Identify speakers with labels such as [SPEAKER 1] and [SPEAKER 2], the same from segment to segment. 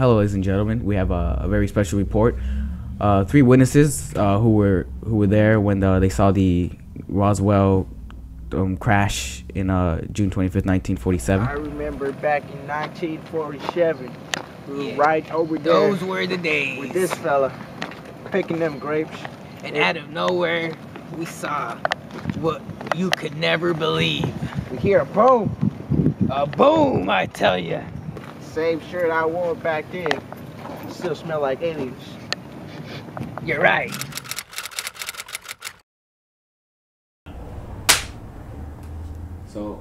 [SPEAKER 1] Hello, ladies and gentlemen. We have a very special report. Three witnesses who were there when they saw the Roswell crash in June 25th, 1947.
[SPEAKER 2] I remember back in 1947, we were right over there.
[SPEAKER 3] Those were the days.
[SPEAKER 2] With this fella, picking them grapes.
[SPEAKER 3] And out of nowhere, we saw what you could never believe.
[SPEAKER 2] We hear a boom.
[SPEAKER 3] A boom, I tell you.
[SPEAKER 2] Same shirt I wore back then. Still smell like aliens.
[SPEAKER 3] You're right.
[SPEAKER 1] So,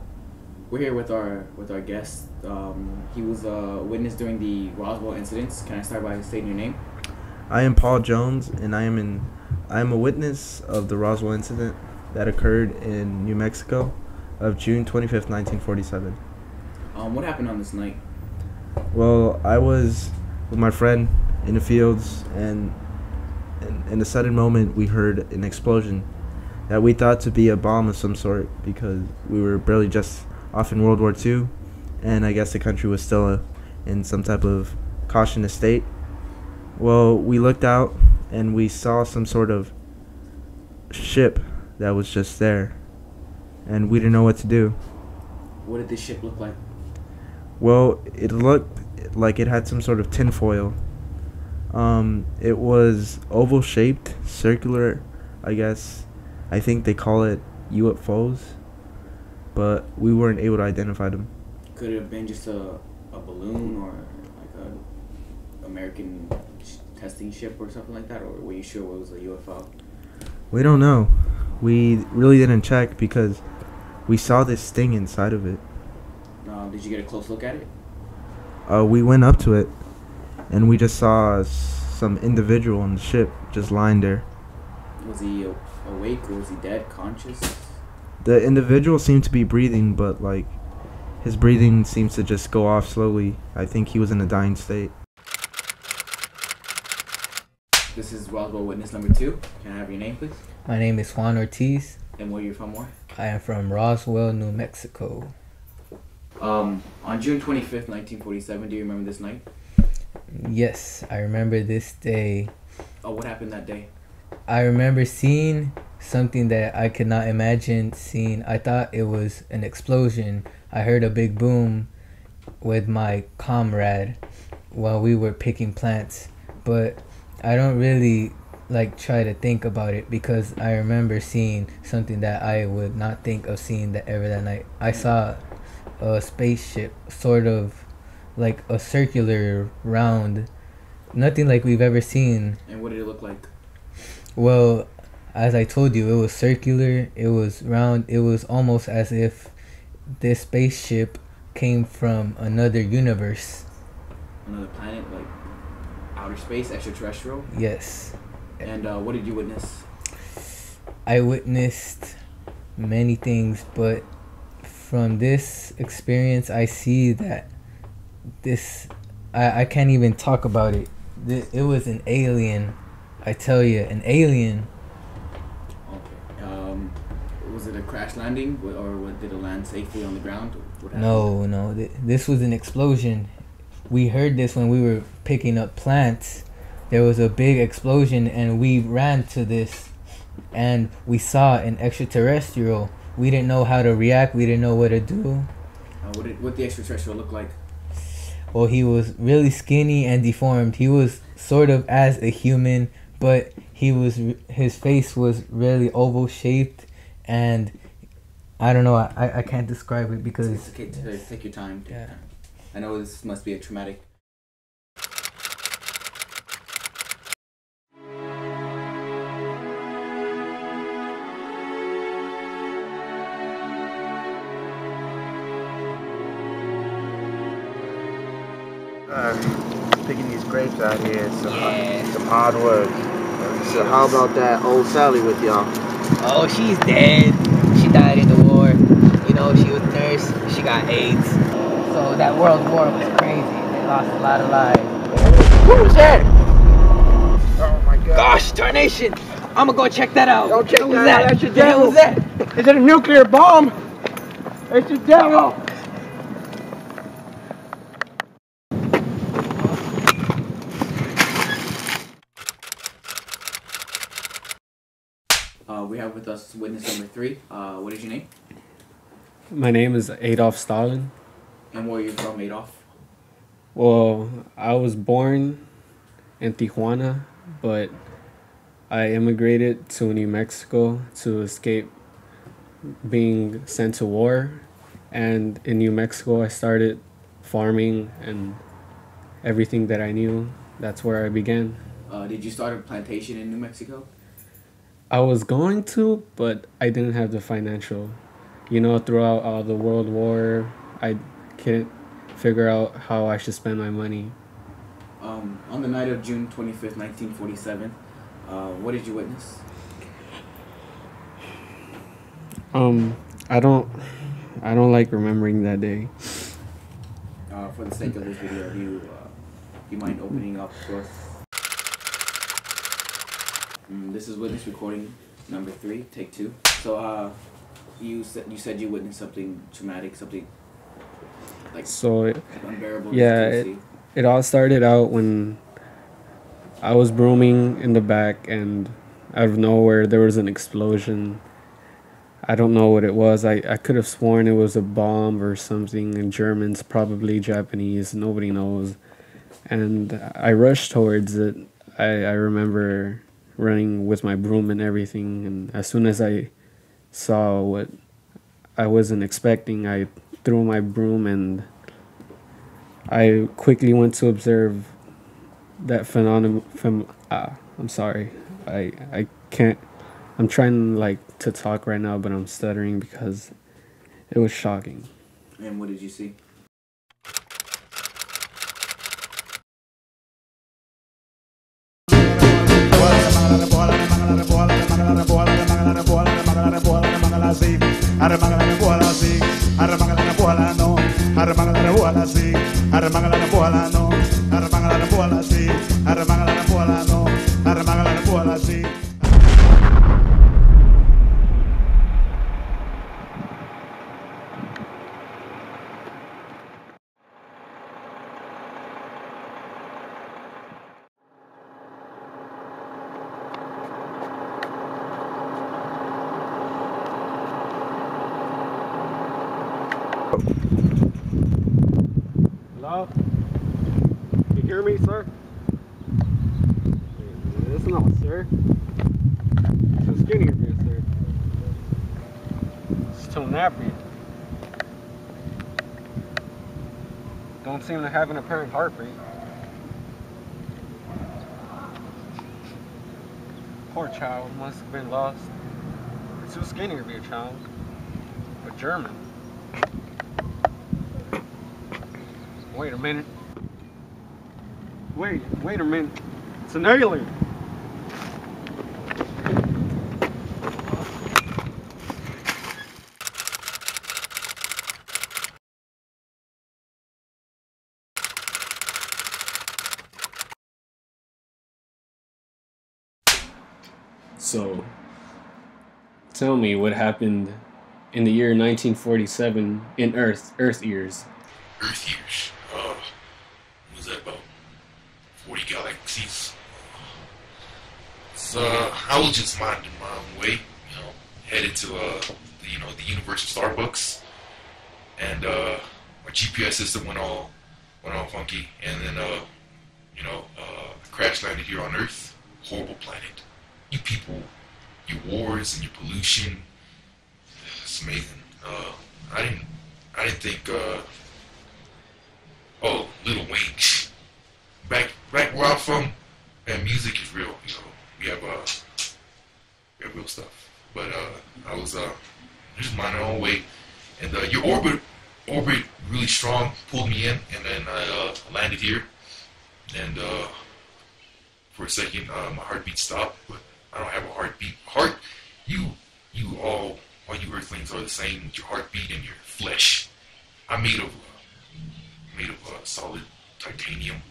[SPEAKER 1] we're here with our guest. He was a witness during the Roswell incidents. Can I start by stating your name?
[SPEAKER 4] I am Paul Jones, and I am a witness of the Roswell incident that occurred in New Mexico of June 25th, 1947.
[SPEAKER 1] What happened on this night?
[SPEAKER 4] Well, I was with my friend in the fields, and in a sudden moment, we heard an explosion that we thought to be a bomb of some sort because we were barely just off in World War II, and I guess the country was still in some type of cautious state. Well, we looked out, and we saw some sort of ship that was just there, and we didn't know what to do.
[SPEAKER 1] What did this ship look like?
[SPEAKER 4] Well, it looked like it had some sort of tinfoil. It was oval shaped, circular, I guess. I think they call it UFOs, but we weren't able to identify them.
[SPEAKER 1] Could it have been just a balloon or like a American testing ship or something like that, or were you sure it was a UFO?
[SPEAKER 4] We don't know. We really didn't check because we saw this thing inside of it.
[SPEAKER 1] Did you get a close look at it?
[SPEAKER 4] We went up to it, and we just saw some individual on the ship just lying there.
[SPEAKER 1] Was he awake or was he dead, conscious?
[SPEAKER 4] The individual seemed to be breathing, but like his breathing seems to just go off slowly. I think he was in a dying state.
[SPEAKER 1] This is Roswell witness number 2. Can I have your name, please?
[SPEAKER 3] My name is Juan Ortiz.
[SPEAKER 1] And where are you from, where?
[SPEAKER 3] I am from Roswell, New Mexico.
[SPEAKER 1] On June 25th, 1947, do you remember this night?
[SPEAKER 3] Yes, I remember this day.
[SPEAKER 1] Oh, what happened that day?
[SPEAKER 3] I remember seeing something that I could not imagine seeing. I thought it was an explosion. I heard a big boom with my comrade while we were picking plants. But I don't really try to think about it because I remember seeing something that I would not think of seeing that night. I saw a spaceship, sort of like a circular round, nothing like we've ever seen.
[SPEAKER 1] And what did it look like?
[SPEAKER 3] Well, as I told you, it was circular, it was round, it was almost as if this spaceship came from another universe.
[SPEAKER 1] Another planet, like outer space, extraterrestrial?
[SPEAKER 3] Yes.
[SPEAKER 1] And what did you witness?
[SPEAKER 3] I witnessed many things, but from this experience, I see that I can't even talk about it. It was an alien. I tell you, an alien.
[SPEAKER 1] Okay. Was it a crash landing, or did it land safely on the ground?
[SPEAKER 3] No. This was an explosion. We heard this when we were picking up plants. There was a big explosion, and we ran to this, and we saw an extraterrestrial. We didn't know how to react. We didn't know what to do.
[SPEAKER 1] What did the extraterrestrial look like?
[SPEAKER 3] Well, he was really skinny and deformed. He was sort of as a human, but his face was really oval shaped, and I don't know. I can't describe it because
[SPEAKER 1] it's okay to take your time.
[SPEAKER 3] Yeah.
[SPEAKER 1] I know this must be a traumatic.
[SPEAKER 2] Picking these grapes out here is
[SPEAKER 3] Yeah.
[SPEAKER 2] some hard work. So how about that old Sally with y'all?
[SPEAKER 3] Oh, she's dead. She died in the war. You know, she was a nurse. She got AIDS. So that World War was crazy. They lost a lot of lives.
[SPEAKER 2] Who was that? Oh my God!
[SPEAKER 3] Gosh, tarnation! I'ma go check that out.
[SPEAKER 2] Don't check
[SPEAKER 3] Who was
[SPEAKER 2] that out. That's your
[SPEAKER 3] Who the hell was
[SPEAKER 2] devil.
[SPEAKER 3] that?
[SPEAKER 2] Is it a nuclear bomb? It's the devil.
[SPEAKER 1] We have with us witness number 3. What is your name?
[SPEAKER 5] My name is Adolf Stalin.
[SPEAKER 1] And where are you from, Adolf?
[SPEAKER 5] Well, I was born in Tijuana, but I immigrated to New Mexico to escape being sent to war. And in New Mexico, I started farming and everything that I knew. That's where I began.
[SPEAKER 1] Did you start a plantation in New Mexico?
[SPEAKER 5] I was going to, but I didn't have the financial. You know, throughout all the World War, I couldn't figure out how I should spend my money.
[SPEAKER 1] On the night of June 25th, 1947, what did you witness?
[SPEAKER 5] I don't like remembering that day.
[SPEAKER 1] For the sake of this video, do you mind opening up for us? This is witness recording number 3, take 2. So, you said you witnessed something traumatic, something like unbearable.
[SPEAKER 5] Yeah, it all started out when I was brooming in the back, and out of nowhere there was an explosion. I don't know what it was. I could have sworn it was a bomb or something in Germans, probably Japanese, nobody knows. And I rushed towards it. I remember running with my broom and everything, and as soon as I saw what I wasn't expecting, I threw my broom and I quickly went to observe that phenomenon. I'm sorry. I can't. I'm trying to talk right now, but I'm stuttering because it was shocking.
[SPEAKER 1] And what did you see?
[SPEAKER 5] Hello? You hear me, sir? Listen up, sir. Too skinny of you, sir. It's too nappy. Don't seem to have an apparent heartbeat. Poor child, must have been lost. It's too skinny to be a child. But German. Wait a minute. Wait a minute. It's an alien. So, tell me what happened in the year 1947 in Earth years.
[SPEAKER 6] Earth years. What was that, about 40 galaxies? So I was just minding my own way, headed to the Universal Starbucks, and my GPS system went all funky, and then crash landed here on Earth. Horrible planet. You people, your wars and your pollution. It's amazing. I didn't think. Oh, Lil Wayne. Back where I'm from, and music is real. We have real stuff. But I was just minding my own way, and your orbit really strong pulled me in, and then I landed here, and for a second my heartbeat stopped, but I don't have a heartbeat. All you Earthlings are the same with your heartbeat and your flesh. I'm made of solid titanium.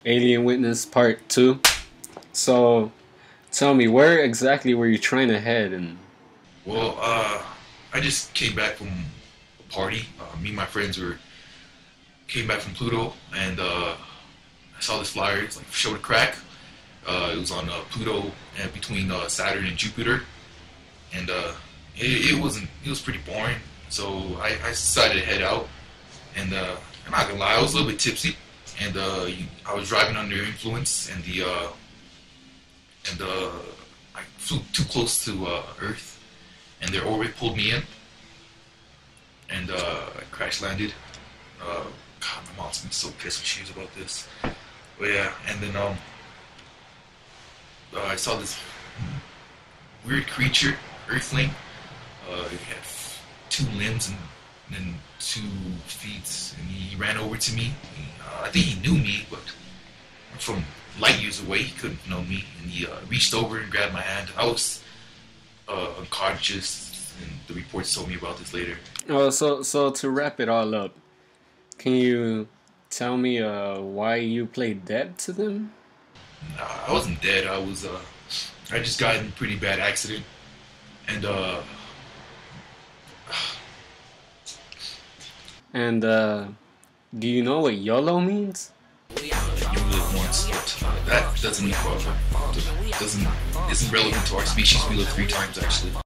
[SPEAKER 5] Alien Witness Part 2. So, tell me, where exactly were you trying to head? And
[SPEAKER 6] Well, I just came back from a party. Me and my friends came back from Pluto, and I saw this flyer. It's like show to crack. It was on Pluto and between Saturn and Jupiter, and it was pretty boring. So I decided to head out, and I'm not gonna lie, I was a little bit tipsy, and I was driving under influence, and I flew too close to Earth, and their orbit pulled me in, and I crash landed. God, my mom's been so pissed when she hears about this. But yeah, and then I saw this weird creature, Earthling. He had 2 limbs and then 2 feet, and he ran over to me. I think he knew me, but from light years away, he couldn't know me. And he reached over and grabbed my hand. I was unconscious, and the reports told me about this later.
[SPEAKER 5] oh, so to wrap it all up, can you tell me why you played dead to them?
[SPEAKER 6] I wasn't dead. I just got in a pretty bad accident, and
[SPEAKER 5] And do you know what YOLO means?
[SPEAKER 6] you live once. That doesn't isn't relevant to our species. We live 3 times actually.